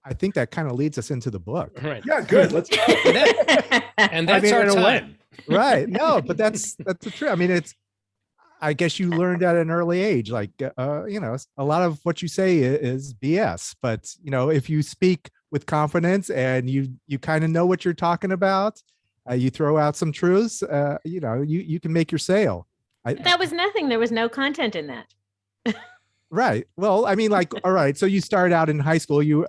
I think that kind of leads us into the book. Right. Yeah, good. Let's go. And that's our in a way. time. Right. No, but that's the truth. I mean, I guess you learned at an early age, like, a lot of what you say is BS, but if you speak with confidence and you kind of know what you're talking about, you throw out some truths, you can make your sale. That was nothing. There was no content in that. Right. Well, I mean, like, all right. So you started out in high school. You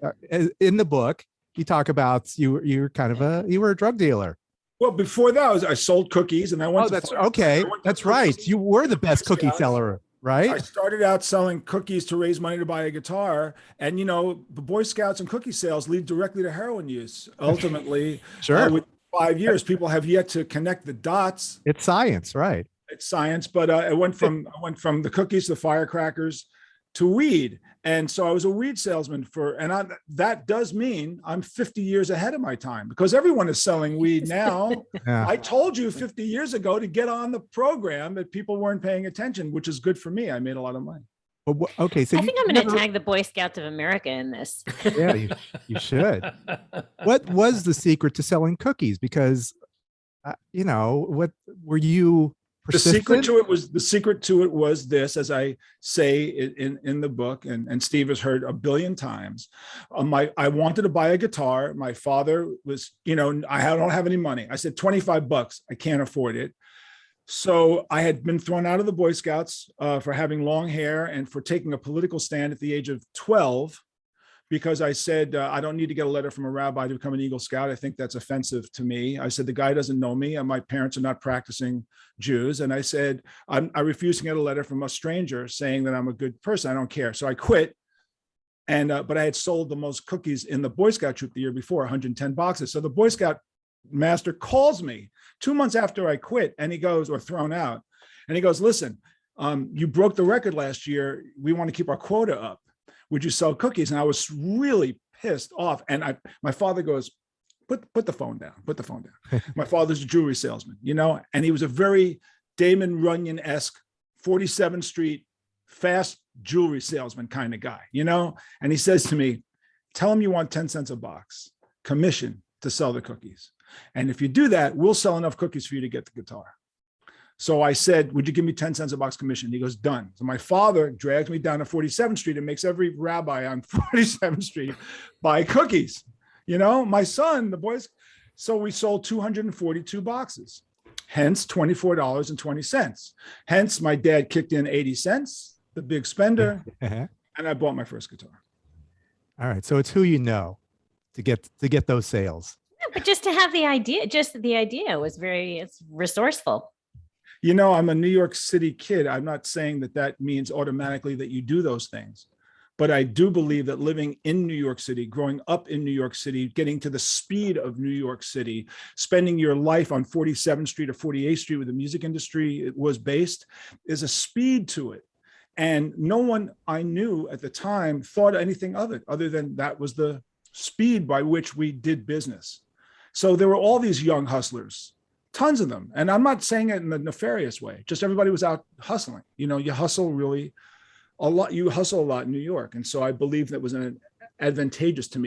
in the book, you talk about you were a drug dealer. Well, before that, I sold cookies, and I went. Oh, that's okay. That's right. You were the best cookie seller, I right? started out selling cookies to raise money to buy a guitar, and the Boy Scouts and cookie sales lead directly to heroin use. Ultimately, Sure. with 5 years, people have yet to connect the dots. It's science, right? It's science, but I went from the cookies to the firecrackers to weed, and so I was a weed salesman that does mean I'm 50 years ahead of my time, because everyone is selling weed now. Yeah. I told you 50 years ago to get on the program, that people weren't paying attention, which is good for me. I made a lot of money. But okay, so I think I'm going to tag the Boy Scouts of America in this. Yeah, you should. What was the secret to selling cookies? Because, what were you persistent? The secret to it was this, as I say in the book, and Steve has heard a billion times. I wanted to buy a guitar. My father was, I don't have any money. I said, $25. I can't afford it. So I had been thrown out of the Boy Scouts for having long hair and for taking a political stand at the age of 12, because I said, I don't need to get a letter from a rabbi to become an Eagle Scout. I think that's offensive to me. I said, the guy doesn't know me, and my parents are not practicing Jews. And I said, I refuse to get a letter from a stranger saying that I'm a good person. I don't care. So I quit. And but I had sold the most cookies in the Boy Scout troop the year before, 110 boxes. So the Boy Scout master calls me 2 months after I quit, and he goes, or thrown out, and he goes, listen, you broke the record last year. We want to keep our quota up. Would you sell cookies? And I was really pissed off. And my father goes, put the phone down, put the phone down. My father's a jewelry salesman, and he was a very Damon Runyon-esque 47th Street fast jewelry salesman kind of guy, and he says to me, tell him you want 10 cents a box commission to sell the cookies. And if you do that, we'll sell enough cookies for you to get the guitar. So I said, would you give me 10 cents a box commission? He goes, done. So my father drags me down to 47th Street and makes every rabbi on 47th Street buy cookies. My son, the boys. So we sold 242 boxes, hence $24.20. Hence my dad kicked in 80 cents, the big spender, and I bought my first guitar. All right. So it's who you know to get those sales. But just to have the idea, was it's resourceful. I'm a New York City kid. I'm not saying that means automatically that you do those things, but I do believe that living in New York City, growing up in New York City, getting to the speed of New York City, spending your life on 47th Street or 48th Street where the music industry was based, is a speed to it. And no one I knew at the time thought anything of it other than that was the speed by which we did business. So there were all these young hustlers, tons of them. And I'm not saying it in a nefarious way, just everybody was out hustling. You hustle really a lot. You hustle a lot in New York. And so I believe that was advantageous to me.